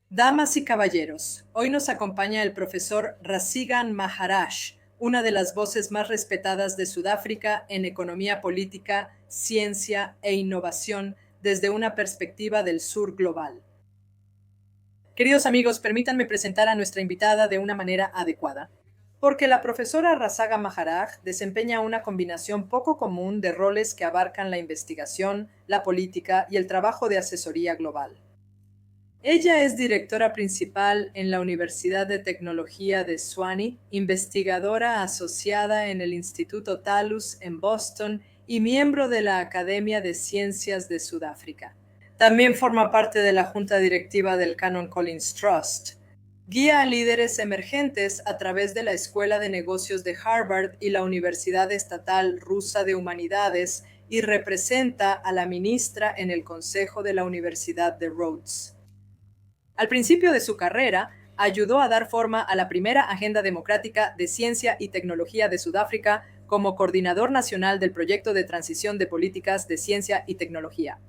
Damas y caballeros, hoy nos acompaña el profesor Rasigan Maharaj, una de las voces más respetadas de Sudáfrica en economía política, ciencia e innovación desde una perspectiva del sur global. Queridos amigos, permítanme presentar a nuestra invitada de una manera adecuada, porque la profesora Rasaga Maharaj desempeña una combinación poco común de roles que abarcan la investigación, la política y el trabajo de asesoría global. Ella es directora principal en la Universidad de Tecnología de Tshwane, investigadora asociada en el Instituto Talus en Boston y miembro de la Academia de Ciencias de Sudáfrica. También forma parte de la junta directiva del Canon Collins Trust. Guía a líderes emergentes a través de la Escuela de Negocios de Harvard y la Universidad Estatal Rusa de Humanidades y representa a la ministra en el Consejo de la Universidad de Rhodes. Al principio de su carrera, ayudó a dar forma a la primera Agenda Democrática de Ciencia y Tecnología de Sudáfrica como coordinador nacional del proyecto de transición de políticas de ciencia y tecnología.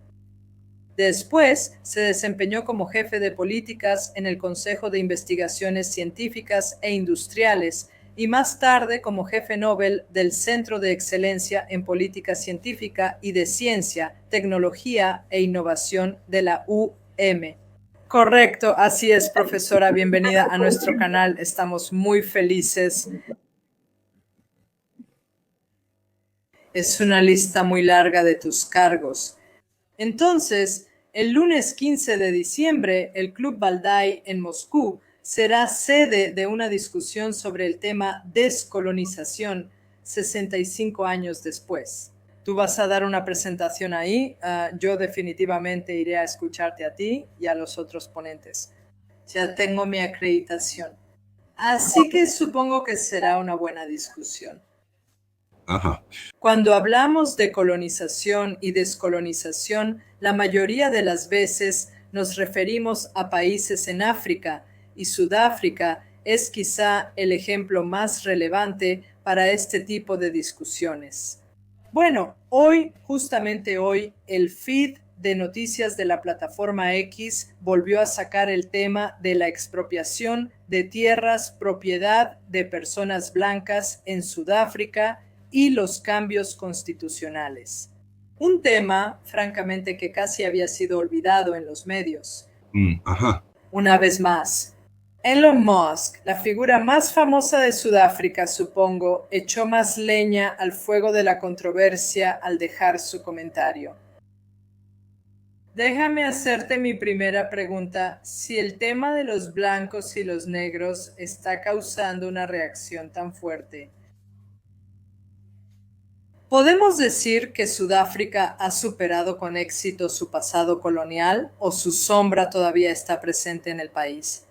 Después, se desempeñó como jefe de políticas en el Consejo de Investigaciones Científicas e Industriales y más tarde como jefe Nobel del Centro de Excelencia en Política Científica y de Ciencia, Tecnología e Innovación de la UM. Correcto, así es, profesora. Bienvenida a nuestro canal. Estamos muy felices. Es una lista muy larga de tus cargos. Entonces, el lunes 15 de diciembre, el Club Valdai en Moscú será sede de una discusión sobre el tema descolonización 65 años después. Tú vas a dar una presentación ahí. Yo definitivamente iré a escucharte a ti y a los otros ponentes. Ya tengo mi acreditación. Así que supongo que será una buena discusión. Ajá. Cuando hablamos de colonización y descolonización, la mayoría de las veces nos referimos a países en África, y Sudáfrica es quizá el ejemplo más relevante para este tipo de discusiones. Bueno, justamente hoy, el feed de noticias de la plataforma X volvió a sacar el tema de la expropiación de tierras propiedad de personas blancas en Sudáfrica y los cambios constitucionales. Un tema, francamente, que casi había sido olvidado en los medios. Ajá. Una vez más, Elon Musk, la figura más famosa de Sudáfrica, supongo, echó más leña al fuego de la controversia al dejar su comentario. Déjame hacerte mi primera pregunta. Si el tema de los blancos y los negros está causando una reacción tan fuerte, ¿podemos decir que Sudáfrica ha superado con éxito su pasado colonial o su sombra todavía está presente en el país?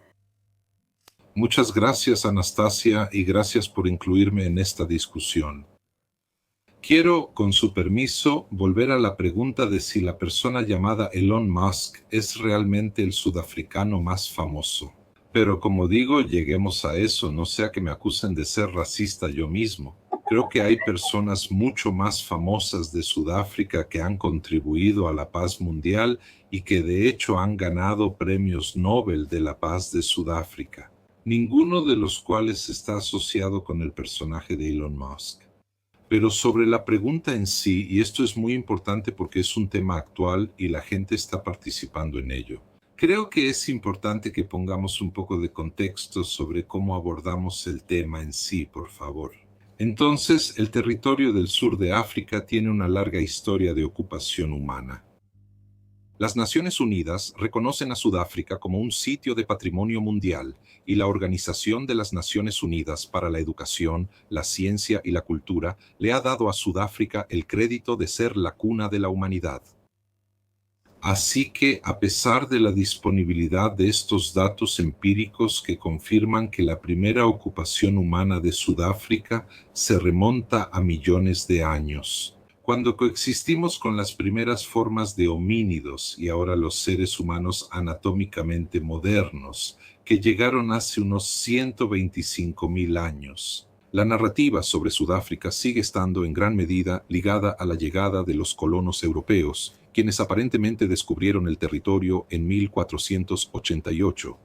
Muchas gracias, Anastasia, y gracias por incluirme en esta discusión. Quiero, con su permiso, volver a la pregunta de si la persona llamada Elon Musk es realmente el sudafricano más famoso. Pero como digo, lleguemos a eso, no sea que me acusen de ser racista yo mismo. Creo que hay personas mucho más famosas de Sudáfrica que han contribuido a la paz mundial y que de hecho han ganado premios Nobel de la paz de Sudáfrica, ninguno de los cuales está asociado con el personaje de Elon Musk. Pero sobre la pregunta en sí, y esto es muy importante porque es un tema actual y la gente está participando en ello, creo que es importante que pongamos un poco de contexto sobre cómo abordamos el tema en sí, por favor. Entonces, el territorio del sur de África tiene una larga historia de ocupación humana. Las Naciones Unidas reconocen a Sudáfrica como un sitio de patrimonio mundial y la Organización de las Naciones Unidas para la Educación, la Ciencia y la Cultura le ha dado a Sudáfrica el crédito de ser la cuna de la humanidad. Así que, a pesar de la disponibilidad de estos datos empíricos que confirman que la primera ocupación humana de Sudáfrica se remonta a millones de años, cuando coexistimos con las primeras formas de homínidos y ahora los seres humanos anatómicamente modernos, que llegaron hace unos 125.000 años. La narrativa sobre Sudáfrica sigue estando en gran medida ligada a la llegada de los colonos europeos, quienes aparentemente descubrieron el territorio en 1488.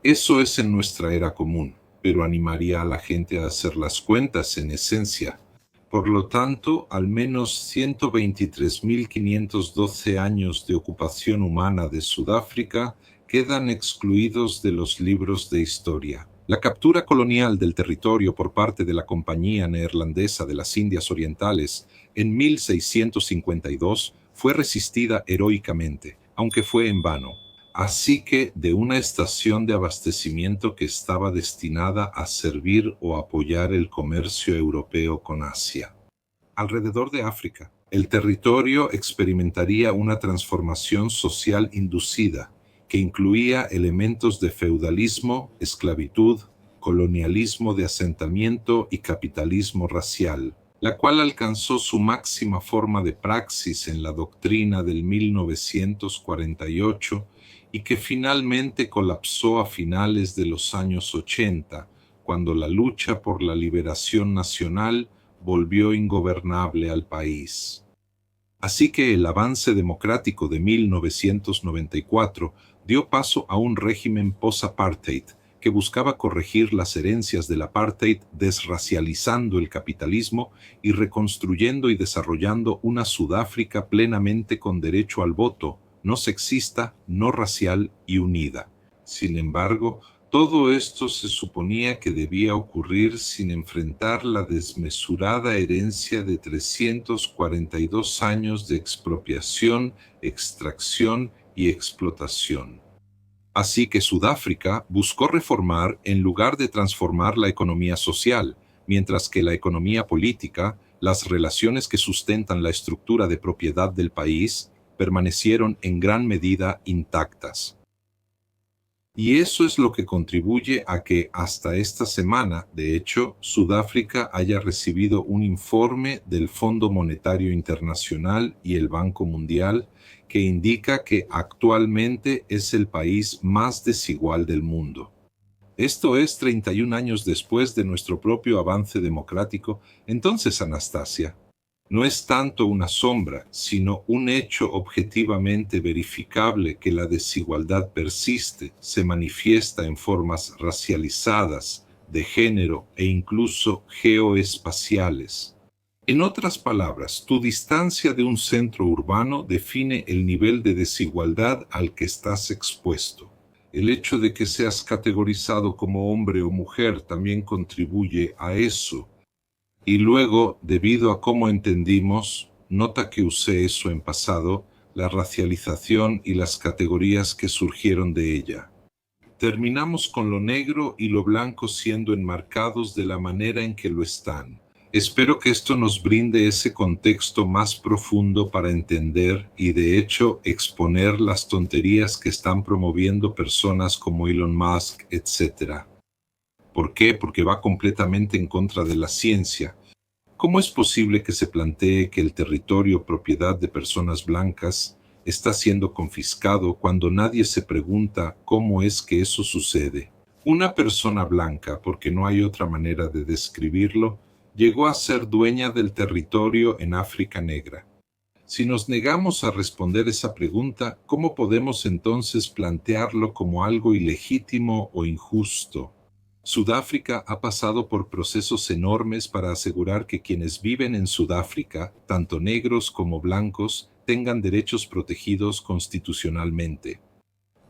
Eso es en nuestra era común, pero animaría a la gente a hacer las cuentas en esencia. Por lo tanto, al menos 123.512 años de ocupación humana de Sudáfrica quedan excluidos de los libros de historia. La captura colonial del territorio por parte de la Compañía Neerlandesa de las Indias Orientales en 1652 fue resistida heroicamente, aunque fue en vano. Así que de una estación de abastecimiento que estaba destinada a servir o apoyar el comercio europeo con Asia. Alrededor de África, el territorio experimentaría una transformación social inducida, que incluía elementos de feudalismo, esclavitud, colonialismo de asentamiento y capitalismo racial, la cual alcanzó su máxima forma de praxis en la doctrina del 1948 y que finalmente colapsó a finales de los años 80, cuando la lucha por la liberación nacional volvió ingobernable al país. Así que el avance democrático de 1994 dio paso a un régimen post-apartheid que buscaba corregir las herencias del apartheid desracializando el capitalismo y reconstruyendo y desarrollando una Sudáfrica plenamente con derecho al voto, no sexista, no racial y unida. Sin embargo, todo esto se suponía que debía ocurrir sin enfrentar la desmesurada herencia de 342 años de expropiación, extracción y explotación. Así que Sudáfrica buscó reformar en lugar de transformar la economía social, mientras que la economía política, las relaciones que sustentan la estructura de propiedad del país, permanecieron en gran medida intactas. Y eso es lo que contribuye a que hasta esta semana, de hecho, Sudáfrica haya recibido un informe del Fondo Monetario Internacional y el Banco Mundial que indica que actualmente es el país más desigual del mundo. Esto es 31 años después de nuestro propio avance democrático. Entonces, Anastasia, no es tanto una sombra, sino un hecho objetivamente verificable que la desigualdad persiste, se manifiesta en formas racializadas, de género e incluso geoespaciales. En otras palabras, tu distancia de un centro urbano define el nivel de desigualdad al que estás expuesto. El hecho de que seas categorizado como hombre o mujer también contribuye a eso. Y luego, debido a cómo entendimos, nota que usé eso en pasado, la racialización y las categorías que surgieron de ella. Terminamos con lo negro y lo blanco siendo enmarcados de la manera en que lo están. Espero que esto nos brinde ese contexto más profundo para entender y de hecho exponer las tonterías que están promoviendo personas como Elon Musk, etc. ¿Por qué? Porque va completamente en contra de la ciencia. ¿Cómo es posible que se plantee que el territorio propiedad de personas blancas está siendo confiscado cuando nadie se pregunta cómo es que eso sucede? Una persona blanca, porque no hay otra manera de describirlo, llegó a ser dueña del territorio en África Negra. Si nos negamos a responder esa pregunta, ¿cómo podemos entonces plantearlo como algo ilegítimo o injusto? Sudáfrica ha pasado por procesos enormes para asegurar que quienes viven en Sudáfrica, tanto negros como blancos, tengan derechos protegidos constitucionalmente.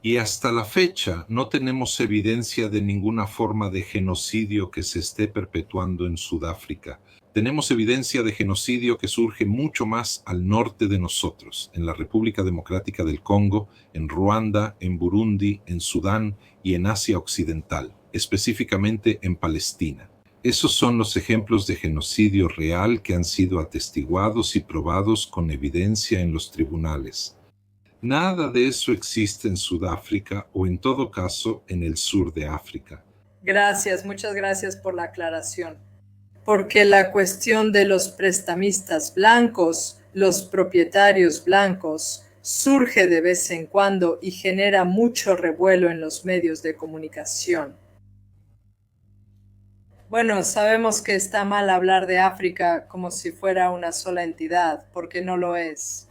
Y hasta la fecha no tenemos evidencia de ninguna forma de genocidio que se esté perpetuando en Sudáfrica. Tenemos evidencia de genocidio que surge mucho más al norte de nosotros, en la República Democrática del Congo, en Ruanda, en Burundi, en Sudán y en Asia Occidental, específicamente en Palestina. Esos son los ejemplos de genocidio real que han sido atestiguados y probados con evidencia en los tribunales. Nada de eso existe en Sudáfrica o en todo caso en el sur de África. Gracias, muchas gracias por la aclaración. Porque la cuestión de los prestamistas blancos, los propietarios blancos, surge de vez en cuando y genera mucho revuelo en los medios de comunicación. Bueno, sabemos que está mal hablar de África como si fuera una sola entidad, porque no lo es.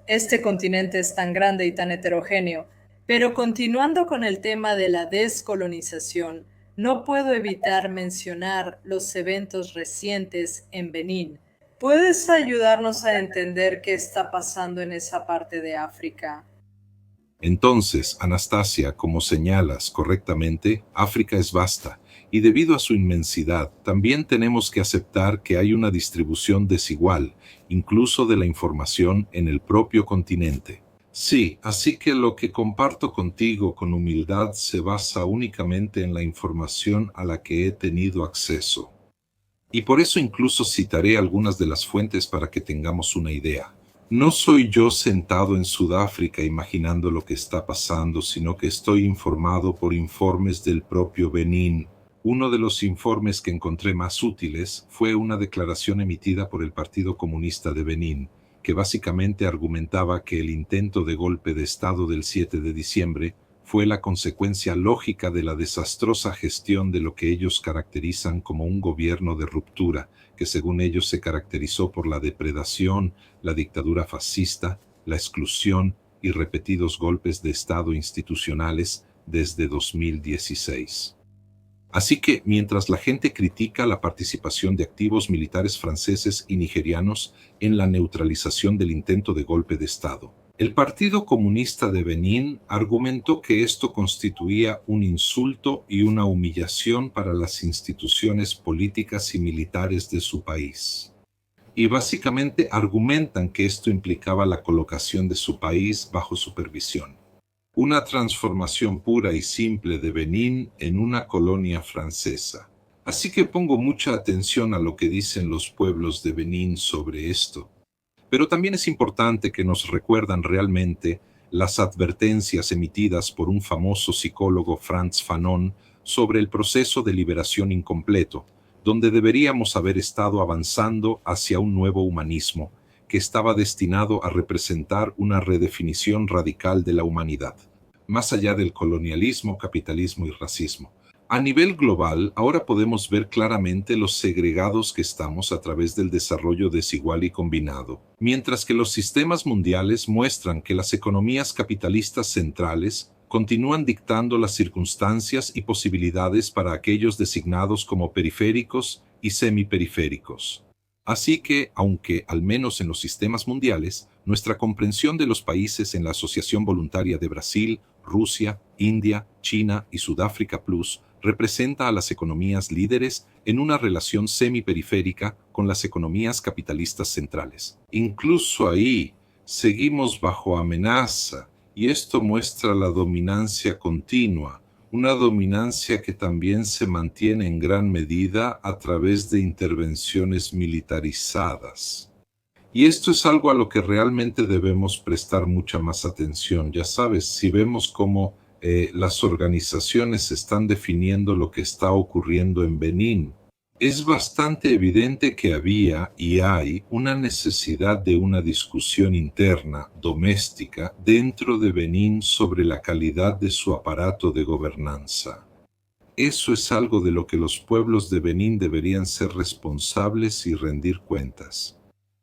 Este continente es tan grande y tan heterogéneo. Pero continuando con el tema de la descolonización, no puedo evitar mencionar los eventos recientes en Benín. ¿Puedes ayudarnos a entender qué está pasando en esa parte de África? Entonces, Anastasia, como señalas correctamente, África es vasta, y debido a su inmensidad, también tenemos que aceptar que hay una distribución desigual, incluso de la información en el propio continente. Sí, así que lo que comparto contigo con humildad se basa únicamente en la información a la que he tenido acceso. Y por eso incluso citaré algunas de las fuentes para que tengamos una idea. No soy yo sentado en Sudáfrica imaginando lo que está pasando, sino que estoy informado por informes del propio Benín. Uno de los informes que encontré más útiles fue una declaración emitida por el Partido Comunista de Benín, que básicamente argumentaba que el intento de golpe de Estado del 7 de diciembre fue la consecuencia lógica de la desastrosa gestión de lo que ellos caracterizan como un gobierno de ruptura, que según ellos se caracterizó por la depredación, la dictadura fascista, la exclusión y repetidos golpes de Estado institucionales desde 2016. Así que, mientras la gente critica la participación de activos militares franceses y nigerianos en la neutralización del intento de golpe de Estado, el Partido Comunista de Benín argumentó que esto constituía un insulto y una humillación para las instituciones políticas y militares de su país. Y básicamente argumentan que esto implicaba la colocación de su país bajo supervisión. Una transformación pura y simple de Benín en una colonia francesa. Así que pongo mucha atención a lo que dicen los pueblos de Benín sobre esto. Pero también es importante que nos recuerdan realmente las advertencias emitidas por un famoso psicólogo Frantz Fanon sobre el proceso de liberación incompleto, donde deberíamos haber estado avanzando hacia un nuevo humanismo, que estaba destinado a representar una redefinición radical de la humanidad, más allá del colonialismo, capitalismo y racismo. A nivel global, ahora podemos ver claramente los segregados que estamos a través del desarrollo desigual y combinado, mientras que los sistemas mundiales muestran que las economías capitalistas centrales continúan dictando las circunstancias y posibilidades para aquellos designados como periféricos y semiperiféricos. Así que, aunque al menos en los sistemas mundiales, nuestra comprensión de los países en la Asociación Voluntaria de Brasil, Rusia, India, China y Sudáfrica Plus representa a las economías líderes en una relación semiperiférica con las economías capitalistas centrales. Incluso ahí seguimos bajo amenaza y esto muestra la dominancia continua, una dominancia que también se mantiene en gran medida a través de intervenciones militarizadas. Y esto es algo a lo que realmente debemos prestar mucha más atención. Ya sabes, si vemos cómo las organizaciones están definiendo lo que está ocurriendo en Benín, es bastante evidente que había y hay una necesidad de una discusión interna, doméstica, dentro de Benín sobre la calidad de su aparato de gobernanza. Eso es algo de lo que los pueblos de Benín deberían ser responsables y rendir cuentas.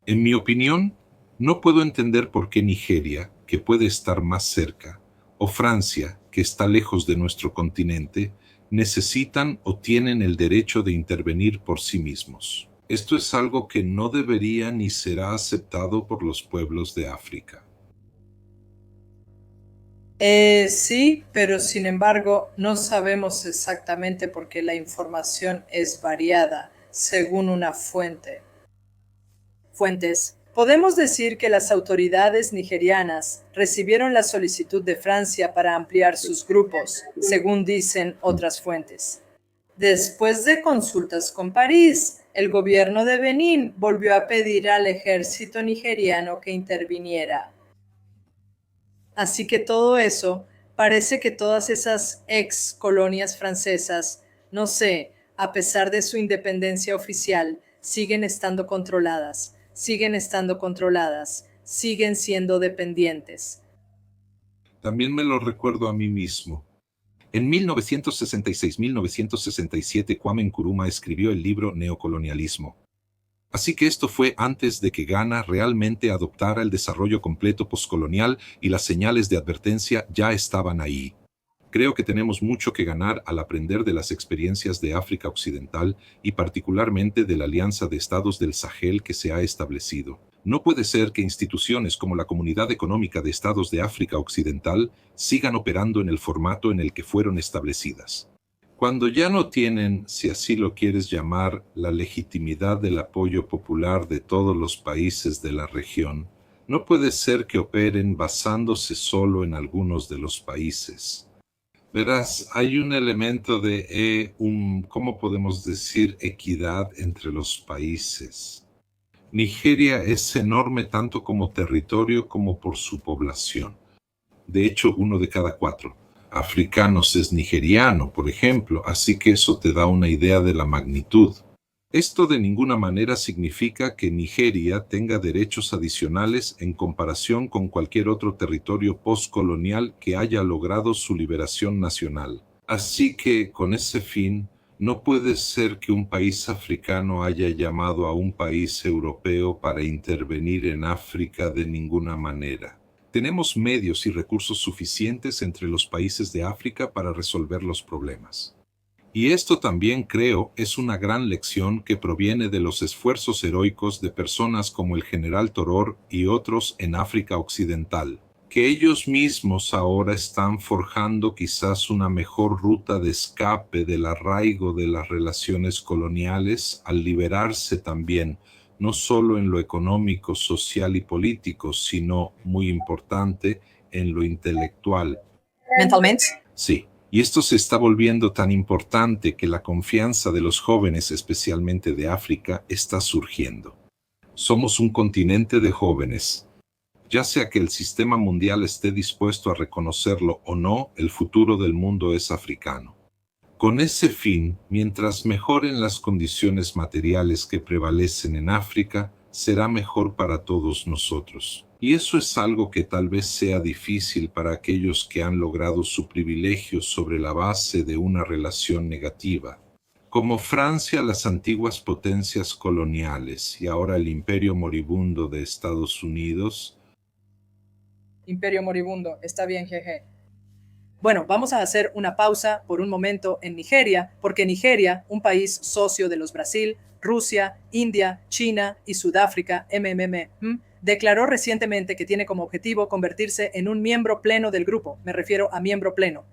En mi opinión, no puedo entender por qué Nigeria, que puede estar más cerca, o Francia, que está lejos de nuestro continente, necesitan o tienen el derecho de intervenir por sí mismos. Esto es algo que no debería ni será aceptado por los pueblos de África. Sí, pero sin embargo no sabemos exactamente porque la información es variada según una fuente. Fuentes. Podemos decir que las autoridades nigerianas recibieron la solicitud de Francia para ampliar sus grupos, según dicen otras fuentes. Después de consultas con París, el gobierno de Benín volvió a pedir al ejército nigeriano que interviniera. Así que todo eso, parece que todas esas ex colonias francesas, no sé, a pesar de su independencia oficial, siguen siendo dependientes. También me lo recuerdo a mí mismo. En 1966-1967 Kwame Nkrumah escribió el libro Neocolonialismo. Así que esto fue antes de que Ghana realmente adoptara el desarrollo completo postcolonial y las señales de advertencia ya estaban ahí. Creo que tenemos mucho que ganar al aprender de las experiencias de África Occidental y particularmente de la Alianza de Estados del Sahel que se ha establecido. No puede ser que instituciones como la Comunidad Económica de Estados de África Occidental sigan operando en el formato en el que fueron establecidas. Cuando ya no tienen, si así lo quieres llamar, la legitimidad del apoyo popular de todos los países de la región, no puede ser que operen basándose solo en algunos de los países. Verás, hay un elemento de, ¿cómo podemos decir?, equidad entre los países. Nigeria es enorme tanto como territorio como por su población. De hecho, 1 de cada 4 africanos es nigeriano, por ejemplo, así que eso te da una idea de la magnitud. Esto de ninguna manera significa que Nigeria tenga derechos adicionales en comparación con cualquier otro territorio postcolonial que haya logrado su liberación nacional. Así que, con ese fin, no puede ser que un país africano haya llamado a un país europeo para intervenir en África de ninguna manera. Tenemos medios y recursos suficientes entre los países de África para resolver los problemas. Y esto también, creo, es una gran lección que proviene de los esfuerzos heroicos de personas como el general Toror y otros en África Occidental, que ellos mismos ahora están forjando quizás una mejor ruta de escape del arraigo de las relaciones coloniales al liberarse también, no solo en lo económico, social y político, sino, muy importante, en lo intelectual. Mentalmente. Sí. Y esto se está volviendo tan importante que la confianza de los jóvenes, especialmente de África, está surgiendo. Somos un continente de jóvenes. Ya sea que el sistema mundial esté dispuesto a reconocerlo o no, el futuro del mundo es africano. Con ese fin, mientras mejoren las condiciones materiales que prevalecen en África, será mejor para todos nosotros. Y eso es algo que tal vez sea difícil para aquellos que han logrado su privilegio sobre la base de una relación negativa. Como Francia, las antiguas potencias coloniales y ahora el imperio moribundo de Estados Unidos. Imperio moribundo, está bien, jeje. Bueno, vamos a hacer una pausa por un momento en Nigeria, porque Nigeria, un país socio de los Brasil, Rusia, India, China y Sudáfrica, declaró recientemente que tiene como objetivo convertirse en un miembro pleno del grupo, me refiero a miembro pleno.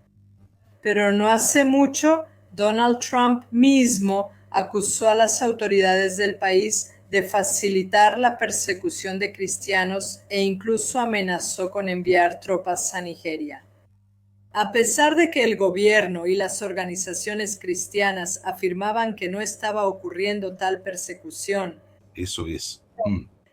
Pero no hace mucho, Donald Trump mismo acusó a las autoridades del país de facilitar la persecución de cristianos e incluso amenazó con enviar tropas a Nigeria. A pesar de que el gobierno y las organizaciones cristianas afirmaban que no estaba ocurriendo tal persecución. Eso es.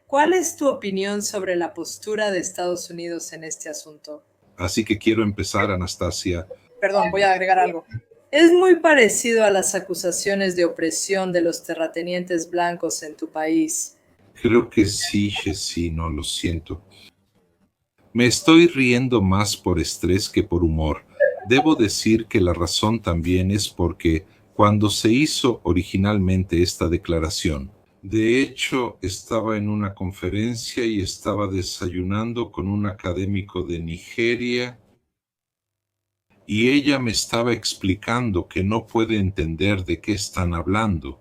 ¿Cuál es tu opinión sobre la postura de Estados Unidos en este asunto? Así que quiero empezar, Anastasia. Perdón, voy a agregar algo. Es muy parecido a las acusaciones de opresión de los terratenientes blancos en tu país. Creo que sí, no lo siento. Me estoy riendo más por estrés que por humor. Debo decir que la razón también es porque, cuando se hizo originalmente esta declaración, de hecho estaba en una conferencia y estaba desayunando con un académico de Nigeria y ella me estaba explicando que no puede entender de qué están hablando.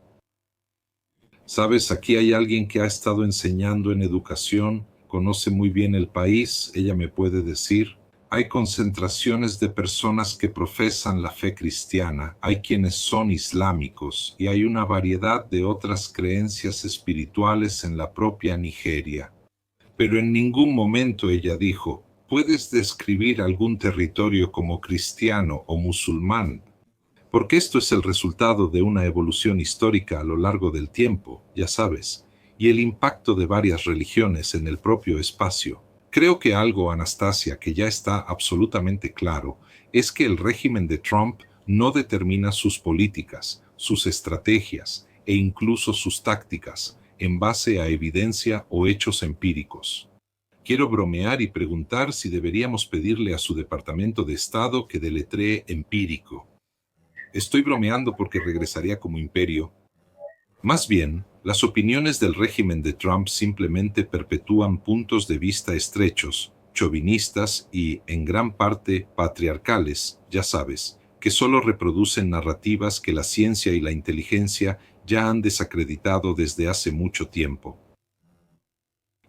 Sabes, aquí hay alguien que ha estado enseñando en educación, conoce muy bien el país, ella me puede decir. Hay concentraciones de personas que profesan la fe cristiana, hay quienes son islámicos y hay una variedad de otras creencias espirituales en la propia Nigeria. Pero en ningún momento ella dijo, ¿puedes describir algún territorio como cristiano o musulmán? Porque esto es el resultado de una evolución histórica a lo largo del tiempo, ya sabes, y el impacto de varias religiones en el propio espacio. Creo que algo, Anastasia, que ya está absolutamente claro, es que el régimen de Trump no determina sus políticas, sus estrategias e incluso sus tácticas en base a evidencia o hechos empíricos. Quiero bromear y preguntar si deberíamos pedirle a su Departamento de Estado que deletree empírico. Estoy bromeando porque regresaría como imperio. Más bien, las opiniones del régimen de Trump simplemente perpetúan puntos de vista estrechos, chauvinistas y, en gran parte, patriarcales, ya sabes, que solo reproducen narrativas que la ciencia y la inteligencia ya han desacreditado desde hace mucho tiempo.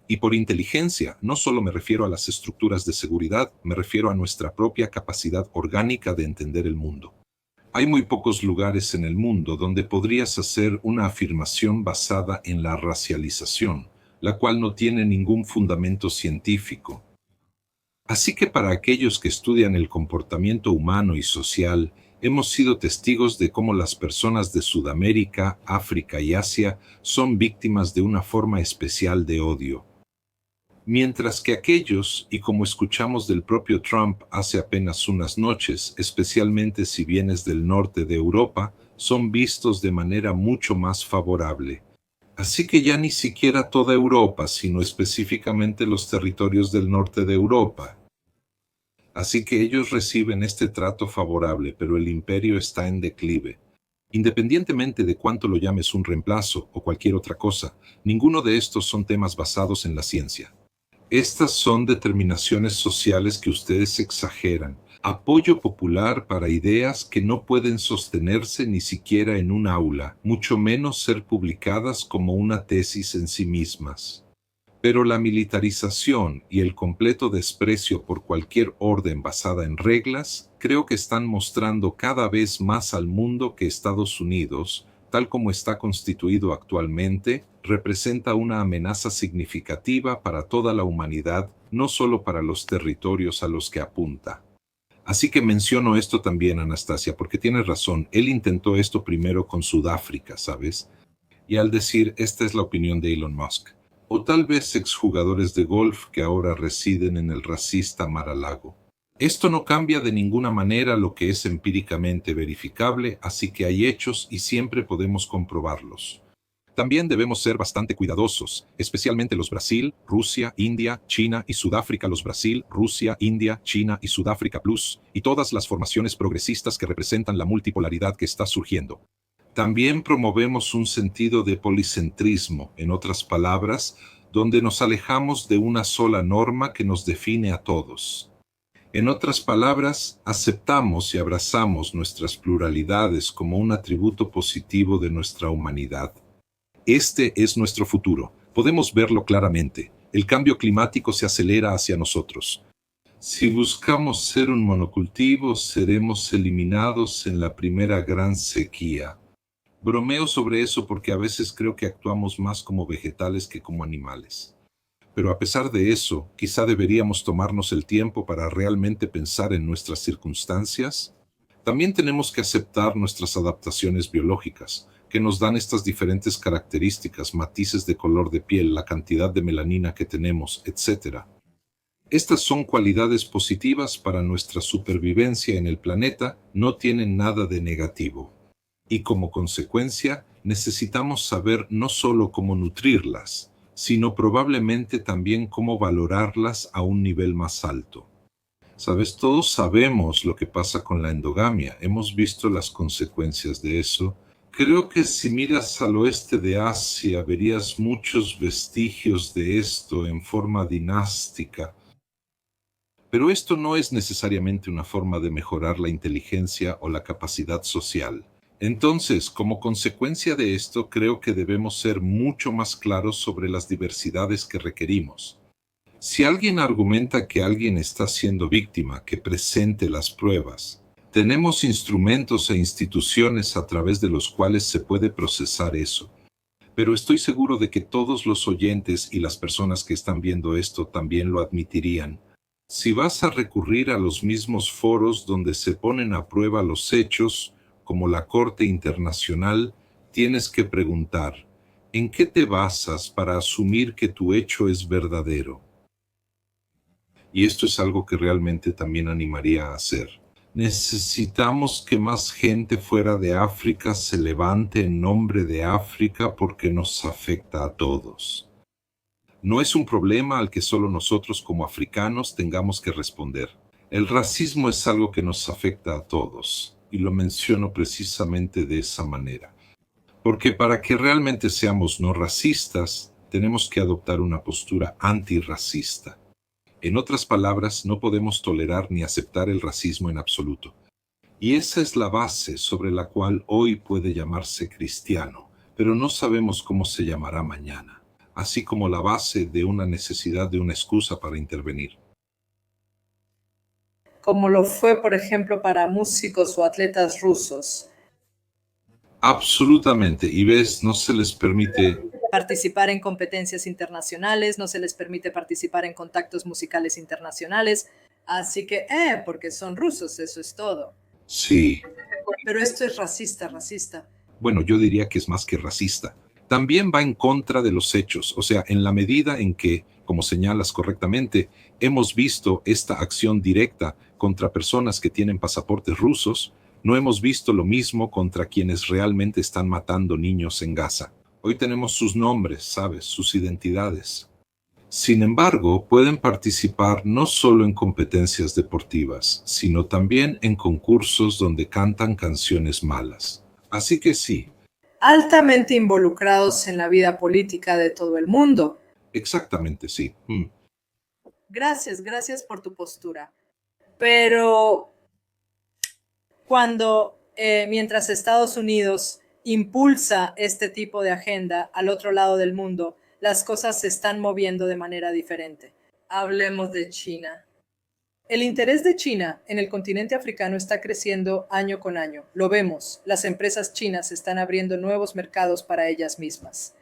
Y por inteligencia, no solo me refiero a las estructuras de seguridad, me refiero a nuestra propia capacidad orgánica de entender el mundo. Hay muy pocos lugares en el mundo donde podrías hacer una afirmación basada en la racialización, la cual no tiene ningún fundamento científico. Así que para aquellos que estudian el comportamiento humano y social, hemos sido testigos de cómo las personas de Sudamérica, África y Asia son víctimas de una forma especial de odio. Mientras que aquellos, y como escuchamos del propio Trump hace apenas unas noches, especialmente si vienes del norte de Europa, son vistos de manera mucho más favorable. Así que ya ni siquiera toda Europa, sino específicamente los territorios del norte de Europa. Así que ellos reciben este trato favorable, pero el imperio está en declive. Independientemente de cuánto lo llames un reemplazo o cualquier otra cosa, ninguno de estos son temas basados en la ciencia. Estas son determinaciones sociales que ustedes exageran. Apoyo popular para ideas que no pueden sostenerse ni siquiera en un aula, mucho menos ser publicadas como una tesis en sí mismas. Pero la militarización y el completo desprecio por cualquier orden basada en reglas, creo que están mostrando cada vez más al mundo que Estados Unidos, tal como está constituido actualmente, representa una amenaza significativa para toda la humanidad, no solo para los territorios a los que apunta. Así que menciono esto también, Anastasia, porque tienes razón, él intentó esto primero con Sudáfrica, ¿sabes? Y al decir, esta es la opinión de Elon Musk. O tal vez exjugadores de golf que ahora residen en el racista Mar-a-Lago. Esto no cambia de ninguna manera lo que es empíricamente verificable, así que hay hechos y siempre podemos comprobarlos. También debemos ser bastante cuidadosos, especialmente los Brasil, Rusia, India, China y Sudáfrica, los Brasil, Rusia, India, China y Sudáfrica Plus, y todas las formaciones progresistas que representan la multipolaridad que está surgiendo. También promovemos un sentido de policentrismo, en otras palabras, donde nos alejamos de una sola norma que nos define a todos. En otras palabras, aceptamos y abrazamos nuestras pluralidades como un atributo positivo de nuestra humanidad. Este es nuestro futuro. Podemos verlo claramente. El cambio climático se acelera hacia nosotros. Si buscamos ser un monocultivo, seremos eliminados en la primera gran sequía. Bromeo sobre eso porque a veces creo que actuamos más como vegetales que como animales. Pero a pesar de eso, quizá deberíamos tomarnos el tiempo para realmente pensar en nuestras circunstancias. También tenemos que aceptar nuestras adaptaciones biológicas, que nos dan estas diferentes características, matices de color de piel, la cantidad de melanina que tenemos, etc. Estas son cualidades positivas para nuestra supervivencia en el planeta, no tienen nada de negativo. Y como consecuencia, necesitamos saber no solo cómo nutrirlas, sino probablemente también cómo valorarlas a un nivel más alto. Sabes, todos sabemos lo que pasa con la endogamia, hemos visto las consecuencias de eso. Creo que si miras al oeste de Asia verías muchos vestigios de esto en forma dinástica. Pero esto no es necesariamente una forma de mejorar la inteligencia o la capacidad social. Entonces, como consecuencia de esto, creo que debemos ser mucho más claros sobre las diversidades que requerimos. Si alguien argumenta que alguien está siendo víctima, que presente las pruebas. Tenemos instrumentos e instituciones a través de los cuales se puede procesar eso. Pero estoy seguro de que todos los oyentes y las personas que están viendo esto también lo admitirían. Si vas a recurrir a los mismos foros donde se ponen a prueba los hechos, como la Corte Internacional, tienes que preguntar, ¿en qué te basas para asumir que tu hecho es verdadero? Y esto es algo que realmente también animaría a hacer. Necesitamos que más gente fuera de África se levante en nombre de África porque nos afecta a todos. No es un problema al que solo nosotros como africanos tengamos que responder. El racismo es algo que nos afecta a todos, y lo menciono precisamente de esa manera. Porque para que realmente seamos no racistas, tenemos que adoptar una postura antirracista. En otras palabras, no podemos tolerar ni aceptar el racismo en absoluto. Y esa es la base sobre la cual hoy puede llamarse cristiano, pero no sabemos cómo se llamará mañana, así como la base de una necesidad de una excusa para intervenir. Como lo fue, por ejemplo, para músicos o atletas rusos. Absolutamente, y ves, no se les permite. Participar en competencias internacionales, no se les permite participar en contactos musicales internacionales, así que, porque son rusos, eso es todo. Sí. Pero esto es racista, racista. Bueno, yo diría que es más que racista. También va en contra de los hechos, o sea, en la medida en que, como señalas correctamente, hemos visto esta acción directa contra personas que tienen pasaportes rusos, no hemos visto lo mismo contra quienes realmente están matando niños en Gaza. Hoy tenemos sus nombres, ¿sabes? Sus identidades. Sin embargo, pueden participar no solo en competencias deportivas, sino también en concursos donde cantan canciones malas. Así que sí. Altamente involucrados en la vida política de todo el mundo. Exactamente, sí. Gracias, gracias por tu postura. Pero mientras Estados Unidos impulsa este tipo de agenda al otro lado del mundo, las cosas se están moviendo de manera diferente. Hablemos de China. El interés de China en el continente africano está creciendo año con año. Lo vemos, las empresas chinas están abriendo nuevos mercados para ellas mismas.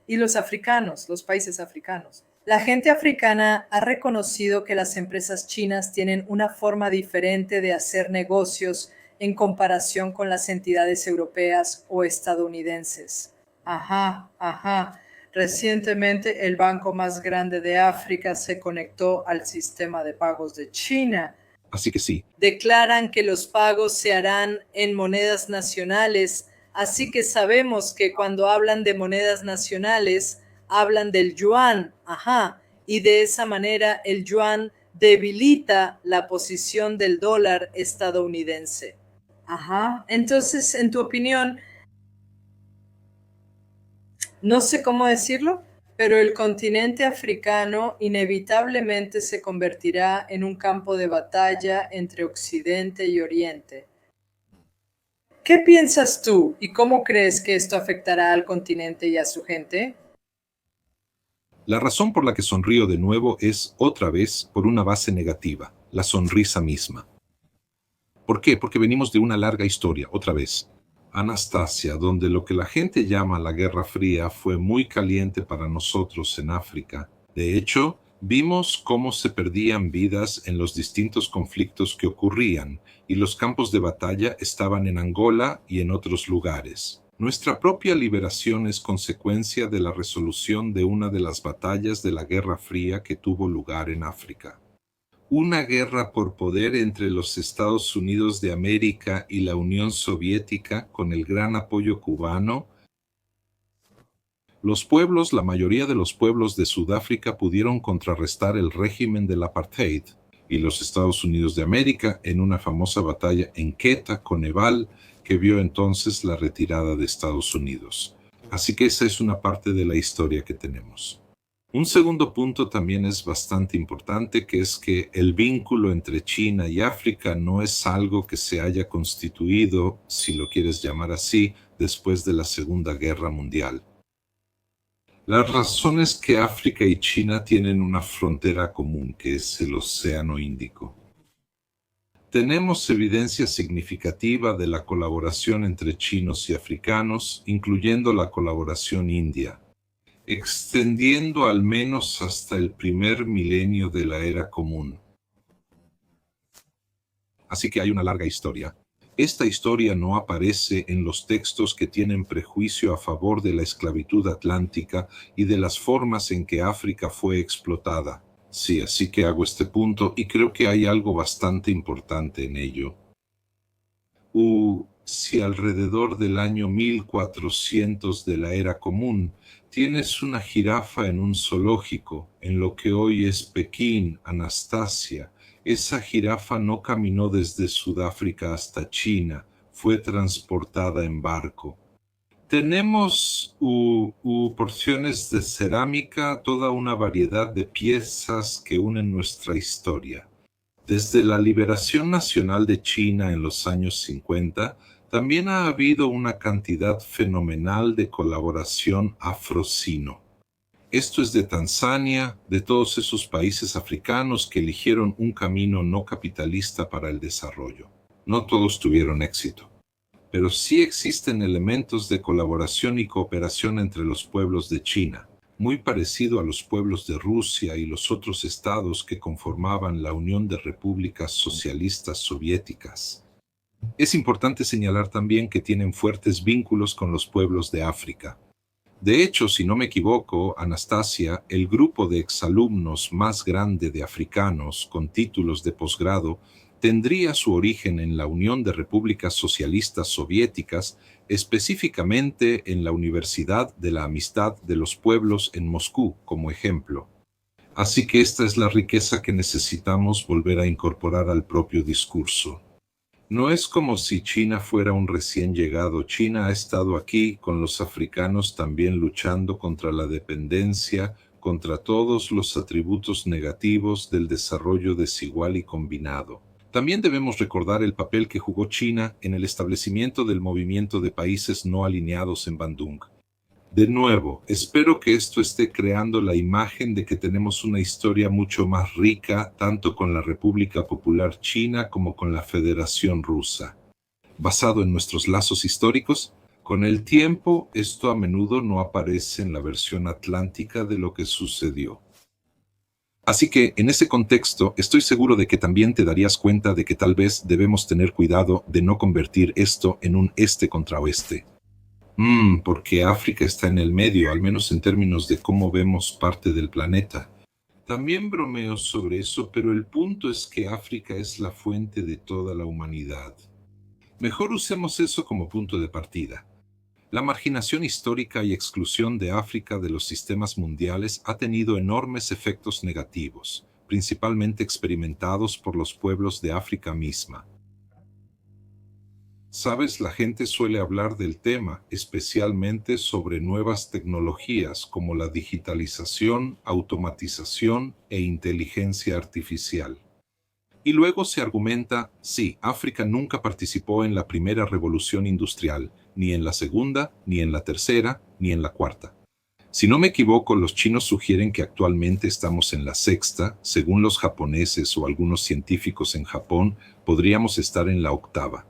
Y los africanos, los países africanos. La gente africana ha reconocido que las empresas chinas tienen una forma diferente de hacer negocios en comparación con las entidades europeas o estadounidenses. Ajá. Recientemente, el banco más grande de África se conectó al sistema de pagos de China. Así que sí. Declaran que los pagos se harán en monedas nacionales, así que sabemos que cuando hablan de monedas nacionales, hablan del yuan. Y de esa manera el yuan debilita la posición del dólar estadounidense. Entonces, en tu opinión, no sé cómo decirlo, pero el continente africano inevitablemente se convertirá en un campo de batalla entre Occidente y Oriente. ¿Qué piensas tú y cómo crees que esto afectará al continente y a su gente? La razón por la que sonrío de nuevo es, otra vez, por una base negativa, la sonrisa misma. ¿Por qué? Porque venimos de una larga historia, otra vez. Anastasia, donde lo que la gente llama la Guerra Fría fue muy caliente para nosotros en África. De hecho, vimos cómo se perdían vidas en los distintos conflictos que ocurrían, y los campos de batalla estaban en Angola y en otros lugares. Nuestra propia liberación es consecuencia de la resolución de una de las batallas de la Guerra Fría que tuvo lugar en África. Una guerra por poder entre los Estados Unidos de América y la Unión Soviética con el gran apoyo cubano. Los pueblos, la mayoría de los pueblos de Sudáfrica pudieron contrarrestar el régimen del apartheid y los Estados Unidos de América en una famosa batalla en Quetta, Coneval, que vio entonces la retirada de Estados Unidos. Así que esa es una parte de la historia que tenemos. Un segundo punto también es bastante importante, que es que el vínculo entre China y África no es algo que se haya constituido, si lo quieres llamar así, después de la Segunda Guerra Mundial. La razón es que África y China tienen una frontera común, que es el Océano Índico. Tenemos evidencia significativa de la colaboración entre chinos y africanos, incluyendo la colaboración india, extendiendo al menos hasta el primer milenio de la era común. Así que hay una larga historia. Esta historia no aparece en los textos que tienen prejuicio a favor de la esclavitud atlántica y de las formas en que África fue explotada. Sí, así que hago este punto y creo que hay algo bastante importante en ello. si alrededor del año 1400 de la era común tienes una jirafa en un zoológico, en lo que hoy es Pekín, Anastasia, esa jirafa no caminó desde Sudáfrica hasta China, fue transportada en barco. Tenemos porciones de cerámica, toda una variedad de piezas que unen nuestra historia. Desde la liberación nacional de China en los años 50, también ha habido una cantidad fenomenal de colaboración afro-sino. Esto es de Tanzania, de todos esos países africanos que eligieron un camino no capitalista para el desarrollo. No todos tuvieron éxito, pero sí existen elementos de colaboración y cooperación entre los pueblos de China, muy parecido a los pueblos de Rusia y los otros estados que conformaban la Unión de Repúblicas Socialistas Soviéticas. Es importante señalar también que tienen fuertes vínculos con los pueblos de África. De hecho, si no me equivoco, Anastasia, el grupo de exalumnos más grande de africanos con títulos de posgrado, tendría su origen en la Unión de Repúblicas Socialistas Soviéticas, específicamente en la Universidad de la Amistad de los Pueblos en Moscú, como ejemplo. Así que esta es la riqueza que necesitamos volver a incorporar al propio discurso. No es como si China fuera un recién llegado. China ha estado aquí con los africanos también luchando contra la dependencia, contra todos los atributos negativos del desarrollo desigual y combinado. También debemos recordar el papel que jugó China en el establecimiento del movimiento de países no alineados en Bandung. De nuevo, espero que esto esté creando la imagen de que tenemos una historia mucho más rica, tanto con la República Popular China como con la Federación Rusa. Basado en nuestros lazos históricos, con el tiempo esto a menudo no aparece en la versión atlántica de lo que sucedió. Así que, en ese contexto, estoy seguro de que también te darías cuenta de que tal vez debemos tener cuidado de no convertir esto en un este contra oeste. Porque África está en el medio, al menos en términos de cómo vemos parte del planeta. También bromeo sobre eso, pero el punto es que África es la fuente de toda la humanidad. Mejor usemos eso como punto de partida. La marginación histórica y exclusión de África de los sistemas mundiales ha tenido enormes efectos negativos, principalmente experimentados por los pueblos de África misma. Sabes, la gente suele hablar del tema, especialmente sobre nuevas tecnologías como la digitalización, automatización e inteligencia artificial. Y luego se argumenta, sí, África nunca participó en la primera revolución industrial, ni en la segunda, ni en la tercera, ni en la cuarta. Si no me equivoco, los chinos sugieren que actualmente estamos en la sexta, según los japoneses o algunos científicos en Japón, podríamos estar en la octava.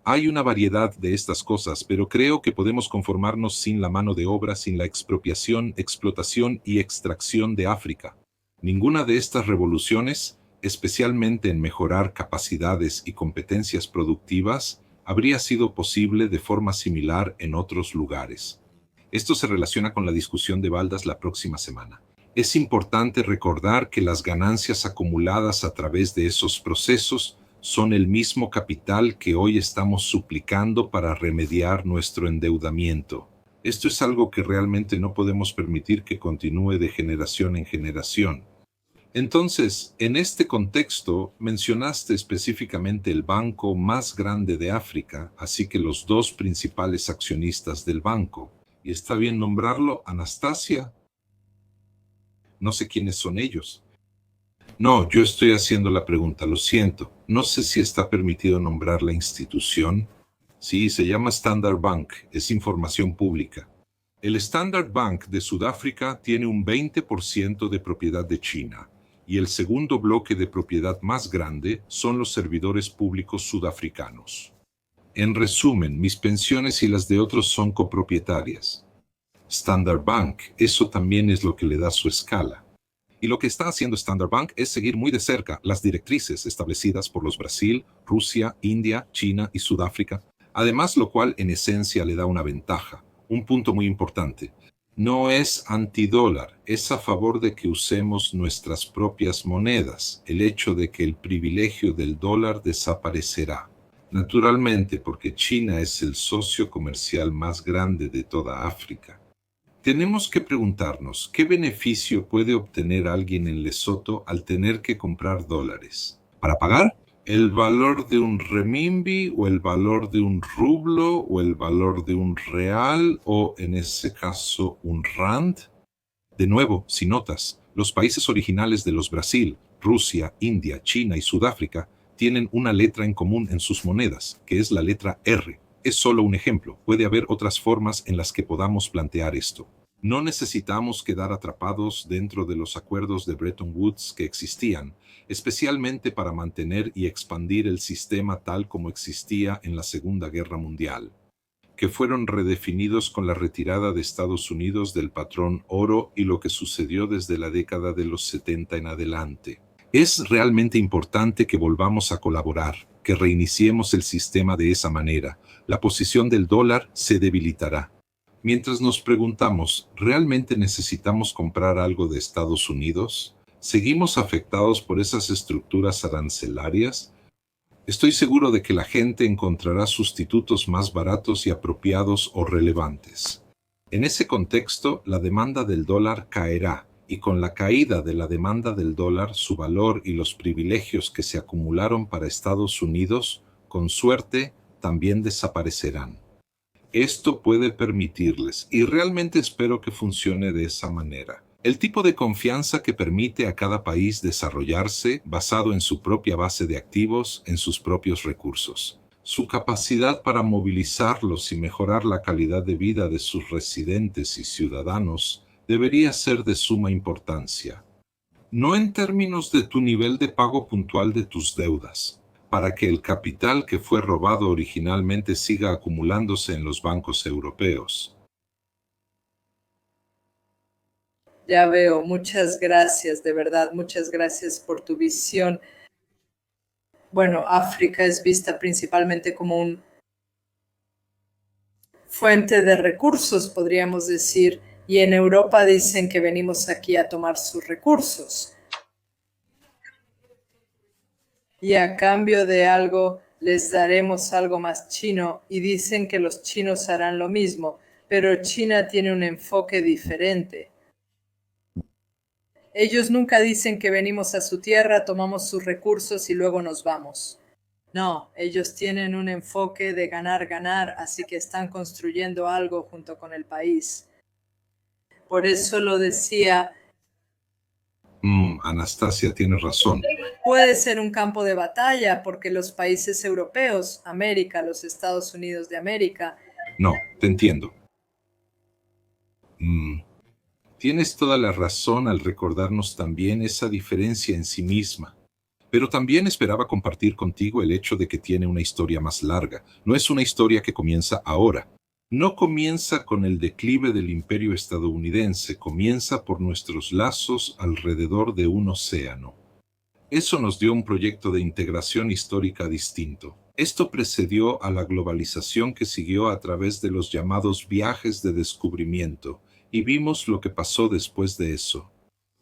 Hay una variedad de estas cosas, pero creo que podemos conformarnos sin la mano de obra, sin la expropiación, explotación y extracción de África. Ninguna de estas revoluciones, especialmente en mejorar capacidades y competencias productivas, habría sido posible de forma similar en otros lugares. Esto se relaciona con la discusión de Baldas la próxima semana. Es importante recordar que las ganancias acumuladas a través de esos procesos son el mismo capital que hoy estamos suplicando para remediar nuestro endeudamiento. Esto es algo que realmente no podemos permitir que continúe de generación en generación. Entonces, en este contexto, mencionaste específicamente el banco más grande de África, así que los dos principales accionistas del banco. ¿Y está bien nombrarlo, Anastasia? No sé quiénes son ellos. No, yo estoy haciendo la pregunta, lo siento. No sé si está permitido nombrar la institución. Sí, se llama Standard Bank, es información pública. El Standard Bank de Sudáfrica tiene un 20% de propiedad de China, y el segundo bloque de propiedad más grande son los servidores públicos sudafricanos. En resumen, mis pensiones y las de otros son copropietarias. Standard Bank, eso también es lo que le da su escala. Y lo que está haciendo Standard Bank es seguir muy de cerca las directrices establecidas por los Brasil, Rusia, India, China y Sudáfrica, además lo cual en esencia le da una ventaja, un punto muy importante. No es antidólar, es a favor de que usemos nuestras propias monedas, el hecho de que el privilegio del dólar desaparecerá. Naturalmente, porque China es el socio comercial más grande de toda África. Tenemos que preguntarnos, ¿qué beneficio puede obtener alguien en Lesoto al tener que comprar dólares? ¿Para pagar? ¿El valor de un renminbi o el valor de un rublo o el valor de un real o, en ese caso, un rand? De nuevo, si notas, los países originales de los Brasil, Rusia, India, China y Sudáfrica tienen una letra en común en sus monedas, que es la letra R. Es solo un ejemplo. Puede haber otras formas en las que podamos plantear esto. No necesitamos quedar atrapados dentro de los acuerdos de Bretton Woods que existían, especialmente para mantener y expandir el sistema tal como existía en la Segunda Guerra Mundial, que fueron redefinidos con la retirada de Estados Unidos del patrón oro y lo que sucedió desde la década de los 70 en adelante. Es realmente importante que volvamos a colaborar, que reiniciemos el sistema de esa manera. La posición del dólar se debilitará. Mientras nos preguntamos, ¿realmente necesitamos comprar algo de Estados Unidos? ¿Seguimos afectados por esas estructuras arancelarias? Estoy seguro de que la gente encontrará sustitutos más baratos y apropiados o relevantes. En ese contexto, la demanda del dólar caerá, y con la caída de la demanda del dólar, su valor y los privilegios que se acumularon para Estados Unidos, con suerte, también desaparecerán. Esto puede permitirles, y realmente espero que funcione de esa manera, el tipo de confianza que permite a cada país desarrollarse basado en su propia base de activos, en sus propios recursos. Su capacidad para movilizarlos y mejorar la calidad de vida de sus residentes y ciudadanos debería ser de suma importancia. No en términos de tu nivel de pago puntual de tus deudas, para que el capital que fue robado originalmente siga acumulándose en los bancos europeos. Ya veo, muchas gracias, de verdad, muchas gracias por tu visión. Bueno, África es vista principalmente como un fuente de recursos, podríamos decir, y en Europa dicen que venimos aquí a tomar sus recursos. Y a cambio de algo les daremos algo más chino, y dicen que los chinos harán lo mismo, pero China tiene un enfoque diferente. Ellos nunca dicen que venimos a su tierra, tomamos sus recursos y luego nos vamos. No, ellos tienen un enfoque de ganar, ganar, así que están construyendo algo junto con el país. Por eso lo decía, Anastasia tiene razón. puede ser un campo de batalla porque los países europeos, América, los Estados Unidos de América, No, te entiendo. Tienes toda la razón al recordarnos también esa diferencia en sí misma. Pero también esperaba compartir contigo el hecho de que tiene una historia más larga. No es una historia que comienza ahora. No comienza con el declive del imperio estadounidense, comienza por nuestros lazos alrededor de un océano. Eso nos dio un proyecto de integración histórica distinto. Esto precedió a la globalización que siguió a través de los llamados viajes de descubrimiento, y vimos lo que pasó después de eso.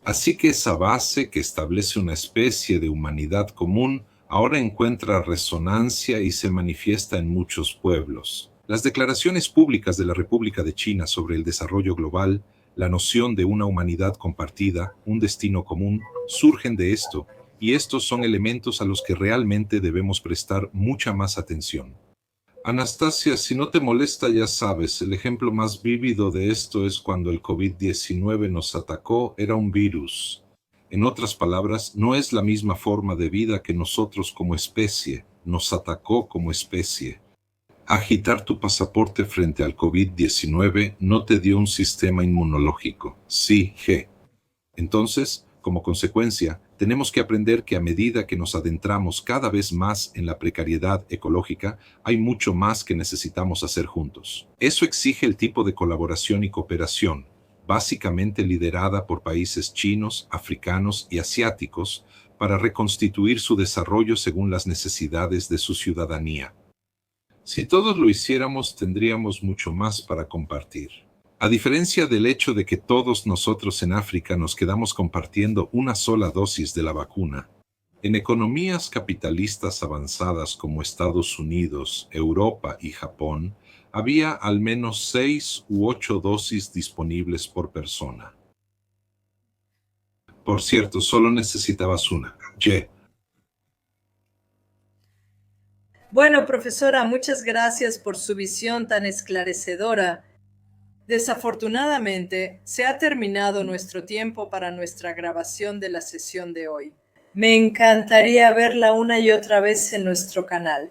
Así que esa base que establece una especie de humanidad común ahora encuentra resonancia y se manifiesta en muchos pueblos. Las declaraciones públicas de la República de China sobre el desarrollo global, la noción de una humanidad compartida, un destino común, surgen de esto, y estos son elementos a los que realmente debemos prestar mucha más atención. Anastasia, si no te molesta, ya sabes, el ejemplo más vívido de esto es cuando el COVID-19 nos atacó, era un virus. En otras palabras, no es la misma forma de vida que nosotros como especie, nos atacó como especie. Agitar tu pasaporte frente al COVID-19 no te dio un sistema inmunológico, sí, G. Entonces, como consecuencia, tenemos que aprender que a medida que nos adentramos cada vez más en la precariedad ecológica, hay mucho más que necesitamos hacer juntos. Eso exige el tipo de colaboración y cooperación, básicamente liderada por países chinos, africanos y asiáticos, para reconstituir su desarrollo según las necesidades de su ciudadanía. Si todos lo hiciéramos, tendríamos mucho más para compartir. A diferencia del hecho de que todos nosotros en África nos quedamos compartiendo una sola dosis de la vacuna, En economías capitalistas avanzadas como Estados Unidos, Europa y Japón, había al menos 6 u 8 dosis disponibles por persona. Por cierto, solo necesitabas una. Bueno, profesora, muchas gracias por su visión tan esclarecedora. Desafortunadamente, se ha terminado nuestro tiempo para nuestra grabación de la sesión de hoy. Me encantaría verla una y otra vez en nuestro canal.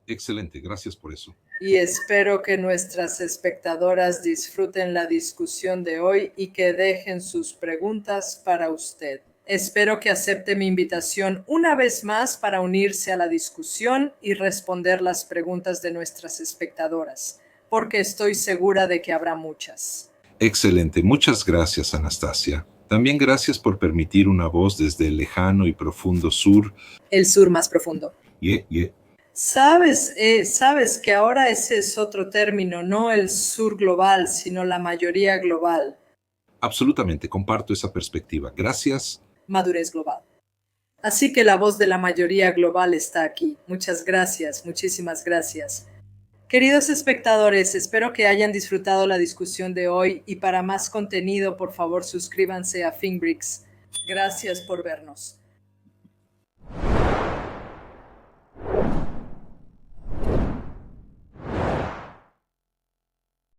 Excelente, gracias por eso. Y espero que nuestras espectadoras disfruten la discusión de hoy y que dejen sus preguntas para usted. Espero que acepte mi invitación una vez más para unirse a la discusión y responder las preguntas de nuestras espectadoras, porque estoy segura de que habrá muchas. Excelente, muchas gracias, Anastasia. También gracias por permitir una voz desde el lejano y profundo sur. El sur más profundo. Yeah. Sabes que ahora ese es otro término, no el sur global, sino la mayoría global. Absolutamente, comparto esa perspectiva. Gracias. Madurez global. Así que la voz de la mayoría global está aquí. Muchas gracias, muchísimas gracias. Queridos espectadores, espero que hayan disfrutado la discusión de hoy y para más contenido, por favor, suscríbanse a Finbricks. Gracias por vernos.